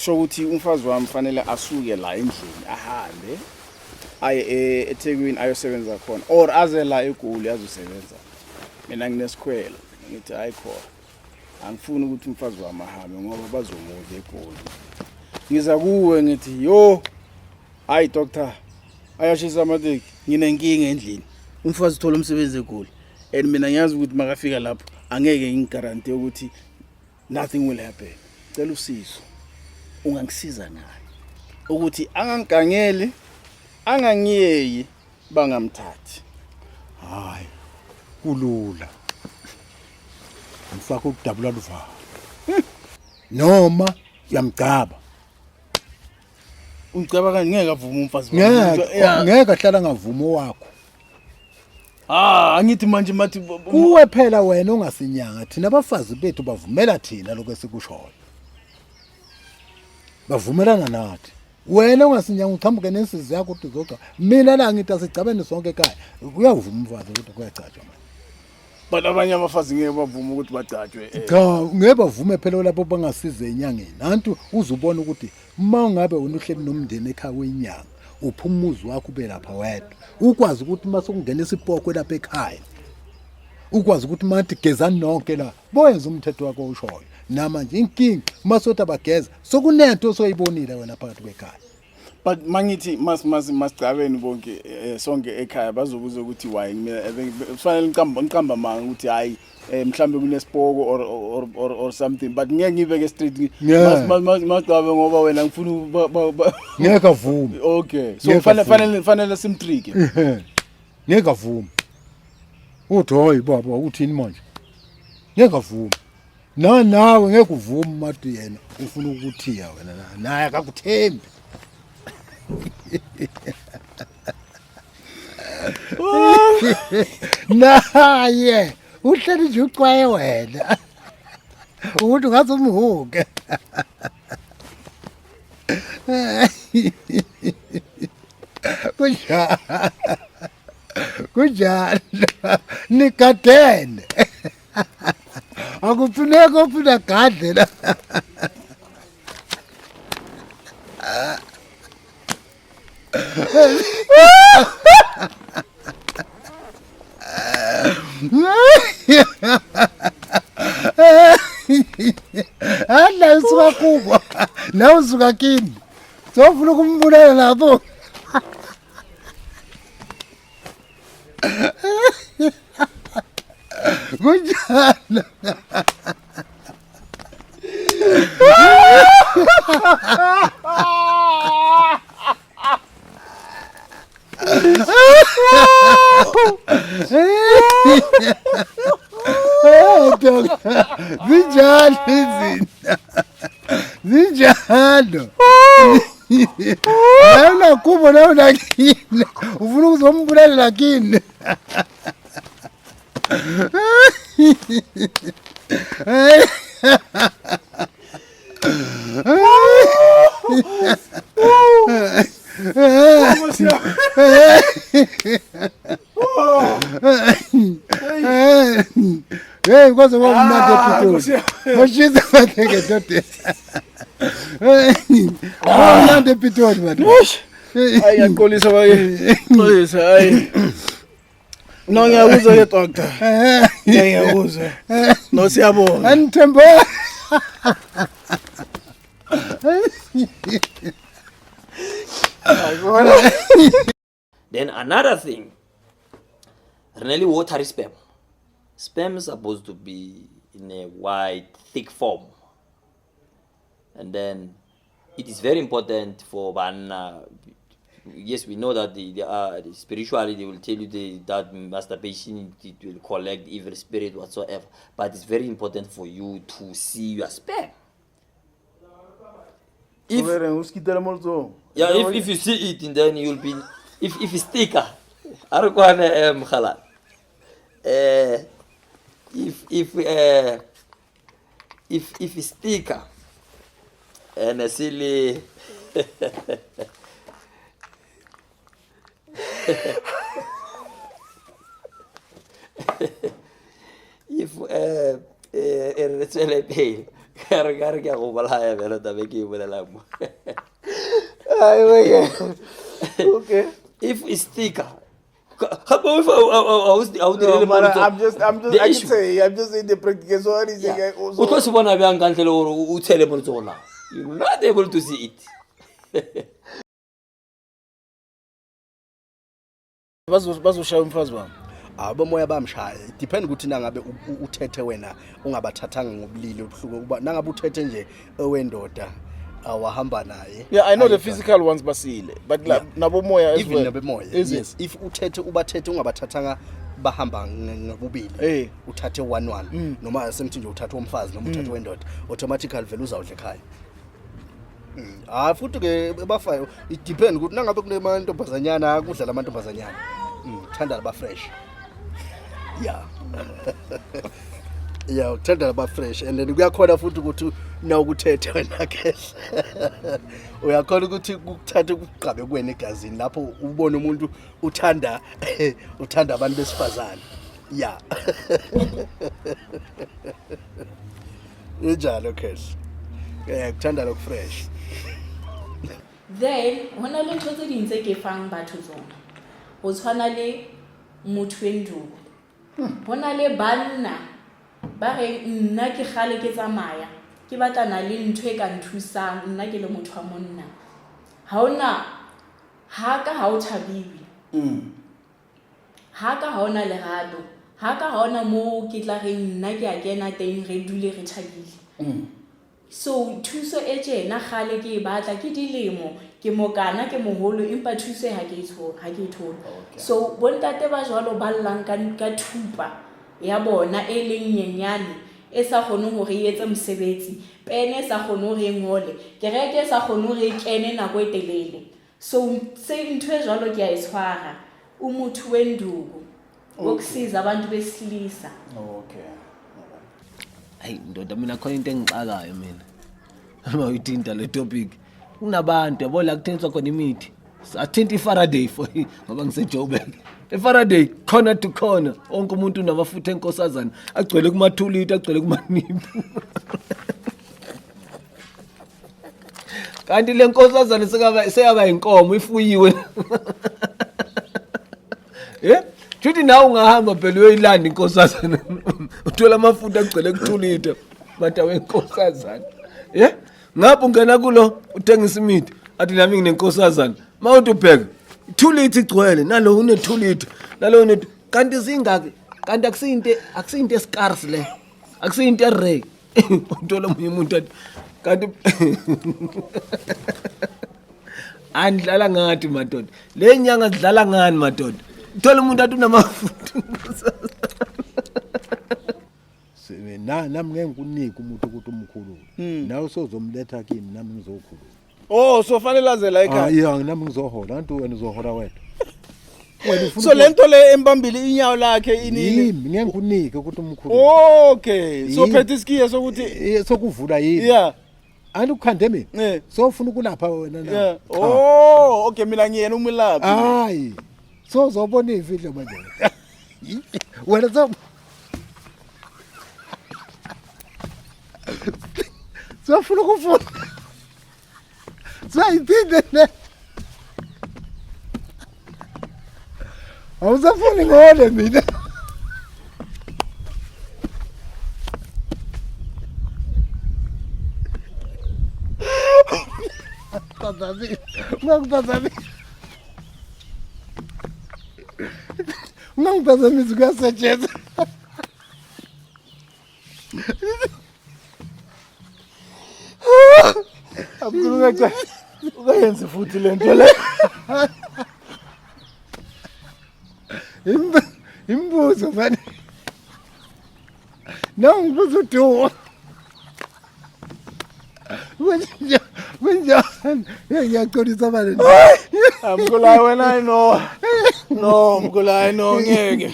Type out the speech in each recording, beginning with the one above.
kusho ukuthi umfazi wami fanele asuke la endlini ahambe aye eThekwini ayosebenza khona or aze la eGoli azosebenza. Mina nginesikhwelo ngithi ayikho. Angifuni ukuthi umfazi wami ahambe ngoba bazomudla eGoli. Ngiza kuwe ngithi yo hayi doctor ayashisa amateki nginenkinga endlini. Umfazi uthola umsebenzi eGoli and mina ngiyazi ukuthi makafika lapho angeke ngigaranti ukuthi nothing will happen. Cela usizo. Ungangisiza naye ukuthi angangigangeli angangiyeyi bangamthathi. Hayi kulula ngifaka ukudabula luvalo noma yamgcaba Ungicaba kanje ngeke avuma umfazi ngeke ahlala ngavuma wakho. Angithi manje mathi Kuwe phela wena ongasinyanga thina abafazi bethu bavumela thina lokho esikushoyo. Bavumelana nathi. Wena ongasinyanga uthambuke nensizwe yakho ukuthi uzoca. Mina la ngithi asicabene sonke ekhaya. Kuyavuma umfazi ukuthi kuyacatshwa manje. but abanye abafazi ngeke bavuma ukuthi bagcatshwe. Cha, ngeke bavume phela lapho bangasize enyangeni. Nantu uzubona ukuthi uma ungabe wena uhleli nomndeni ekhaya wenyanga, uphumuzi wakho ube lapha wedwa. Ukwazi ukuthi mase ungena isipoko lapha ekhaya. Ukwazi ukuthi manje gezani nonke la. Boyenza umthetho wakho ushoyo. Namanje inkingi masothi abageza sokunento soyibonile wena phakathi kwekhaya. But mangithi masicabeni bonke sonke ekhaya bazobuza ukuthi why mina kufanele ngiqamba manga ukuthi hayi mhlambe kunesipoko or something but ngeke ngibeke straight masicabe ngoba wena ngifuna ngeke avuma. Okay, so fanele simtrike. Ngeke avuma. Uthi hoyi baba uthini manje? Ngeke avuma. Nawe ngeke uvume manje yena ufuna ukuthiya wena naye akakuthembi. Naye uhleli nje ucwaye wena. Umuntu ngathi umhuke. Kunjalo nikadene. Akufuneka ufuna gadle la. Ala usuka kubo na usuka kini sofuna ukumbulela lapho. Kunjalo Zinjalo. Hauna kubo na unakini. Ufuna ukuzombulela lakini. Hey, kwaze wamnade pitoli. Moshiza bateke dote. Wamnade pitoli bado. Hayi yakolisa baye. Xolisa hayi. No ngiyakuzwa ke doctor. Ngiyakuzwa. No siyabona. Anthembo. Then another thing, really watery sperm. Sperm is supposed to be in a white, thick form. And then it is very important for yes, we know that the spiritually they will tell you that masturbation it will collect evil spirit whatsoever. But it's very important for you to see your sperm. If you see it, and then you'll be if it's thicker. If it's thicker and a silly if it's really pale Ka re ke a go bolaya bjalo tabe ke e bolelang mo. Okay. If it's thicker, how about if I would No, really man, monitor I'm just, the I can issue? say, I'm just in the practical. So what is Yeah. it? O tlo se bona bjang ka ntle le gore o tshele mo letsogo la. You're not able to see it. Bazoshaya umfazi wami. Abomoya bamshaya depend ukuthi nangabe uthethe wena ungabathathanga ngobulili obuhluko kuba nangabe uthethe nje owendoda awahamba naye. Yeah, I know the physical ones basile, but like nabomoya as Even well. nabomoya. Is Yes, if ubathethe ungabathathanga bahamba ngobubili uthathe 1 noma semthi nje uthathe umfazi noma uthathe wendoda automatically vele uzawudla ekhaya. Futhi ke bafayo it depend ukuthi nangabe kunemantombazanyana kudlala amantombazanyana. Thanda laba fresh. Yeah. Yeah, uthanda laba fresh and then kuyakhona futhi ukuthi na ukuthethe wena ke. Uyakhona ukuthi ukuthatha ukugqabe kuwena egazini lapho ubone umuntu uthanda abantu besifazane. Yeah. Njalo case. Kuthanda lokhu fresh. Then hona le ntho tse ding tse ke fang batho tsona. Ho tshwana le motho endulo. Hona le banna ba re nna ke gale ke tsamaya ke batlana le ntho e ka nthusang nna ke le motho wa monna. Ha ona haka ha o thabiwe. Haka ha ona lerato. Haka ha ona mo ke tla re nna ke a kena teng re dule re thabile. So thuso e tjena gale ke e batla ke dilemo ke mokana ke moholo empa thuso ha ke e thole. So bontate ba jwalo ba llang ka thupa ya bona e leng nyenyane e sa kgone hore e etse mosebetsi, pene e sa kgone hore e ngole, kereke e sa kgone hore e kene nako e telele. So se ntho e jwalo ke a e tshwara o motho wenduko ukusiza abantu besilisa. Okay. Hayi ndoda mina khona into engixakayo mina. Uma uyithinta le topic. Kunabantu yabo la kuthengiswa khona imithi. Athinta iFaraday for ngoba ngiseJoburg. iFaraday corner to corner. Onke umuntu unamafutha enkosazana agcwele kuma 2 liter agcwele kuma niphu. Kanti le nkosazana seyaba inkomo ifuyiwe. Futhi nawe ungahamba phela uyoyilanda inkosazana uthola amafutha agcwele ku2 liter mata wenkosazana ngapho ungena kulo uthengisa imithi athi nami nginenkosazana mawuthi ubheka 2 liter igcwele nalo une 2 liter nalo une kanti zingaki kanti akusinto escarce le akusinto rare uthola umunye umuntu athi kanti andlala ngathi madoda le nyanga sidlala ngani madoda thola umuntu athi unamafutha nami ngeke ngikunike umuntu ukuthi umkhulu nawe sozomletha kimi nami ngizokhuluma. Oh, so fanele azela ekhaya. Yeah, nami ngizohola kanti wena uzohola wedwa. Wena ufuna So lento le embambili inyawo lakhe inini. yimi ngeke ngikunike ukuthi umkhulu. Okay. So phethe iskiya sokuthi sokuvula yini? yeah. Andukhande mina. So ufuna ukulapha wena na. Yeah. Oh, okay mina ngiyena umlaphi. Hayi. So uzobona ividlo manje. Wena so ufuna ukufuna. Sayiphinde ne. Awuzafuni ngone mina. Tatabi. Ngangitatabi. Ngangitatabi zikasetsheza. Abukuluka ukayenza futhi lento le. Imbuzo manje. No ngibuza uDumo. Wenja ngiyaqolisa manje. Amkulayi wena no. No, mkulayi no ngeke.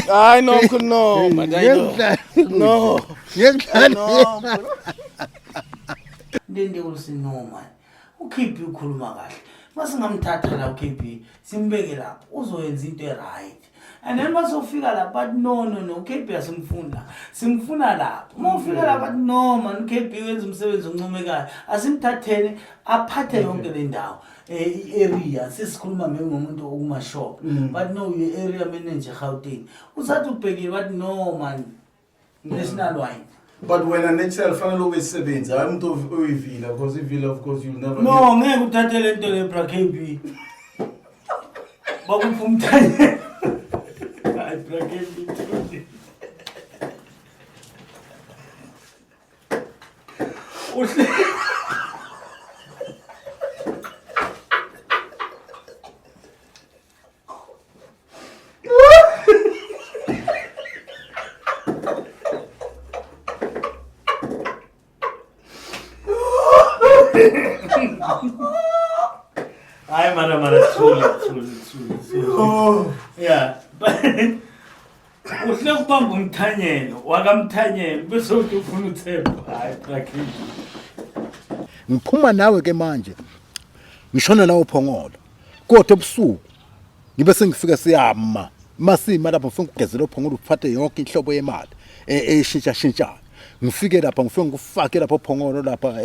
Hayi no mkhulu no, manje no. Ngiyaqala. Ndende usinoma uKP ukhuluma kahle masingamthatha la uKP simbeke lapho uzoyenza into right and then basofika lapha bathi no KB simfuna lapha uma ufika lapha bathi no man KB wenza umsebenzi oncomekayo asimthatheni aphathe yonke le ndawo area sisikhuluma ngomuntu okumashop but no you area manager Gauteng usathi ubhekile bathi no man national wide. But when an Excel fanele ubesebenzi hayi umuntu oyivila because ivila of course you'll never No ngeke uthathe lento le bra KB bakupha umthanye hayi bra KB uhle Ay, mara, truly. Yeah, but uhle ukubamba umthanyelo wakamthanyelo bese uthi ufuna uThemba hayi brakini. Ngiphuma nawe ke manje ngishona la uphongolo kodwa ebusuku ngibe sengifika siyama masima lapho ngifuna ukugezela uphongolo uphathe yonke inhlobo yemali eshintsha ngifike lapha ngifike ngifake lapho uphongolo lapha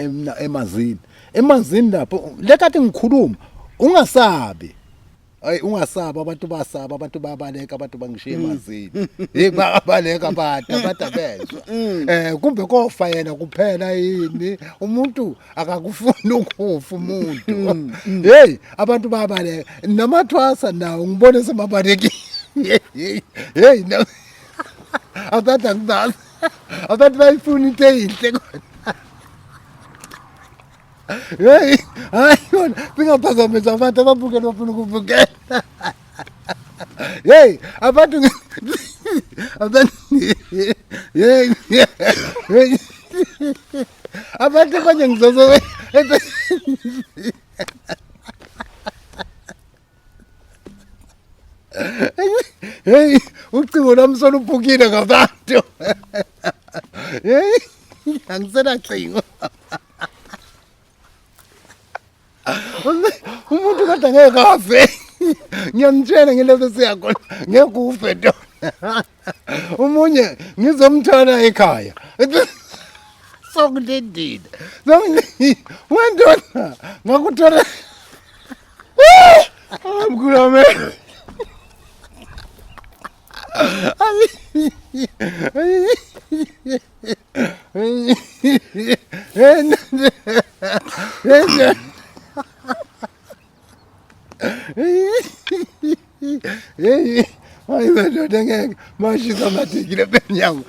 emanzini lapho lekade ngikhuluma ungasabi hayi ungasaba abantu basaba abantu babaleka abantu bangishiya emanzini babaleka abantu abezwa kumbe kofa yena kuphela yini umuntu akakufuni ukufa umuntu hey abantu babaleka namathwasa nawo ngibone semabaleki hey no abantu ngibala abantu bayifuna into enhle hey ayona bingaphazamisa abantu ababukela bafuna ukubukela hey abantu hey abantu kanye ngizozo hey ucingo lami soluphukile ngabantu hey angisena cingo umuntu kodwa ngeke afe ngiyamtshela ngelento siyakhona ngeke ufe dona umunye ngizomthola ekhaya sokulendile wendona ngakuthola amkhulame hey ay madoda ngeke mashisa mathekile benyango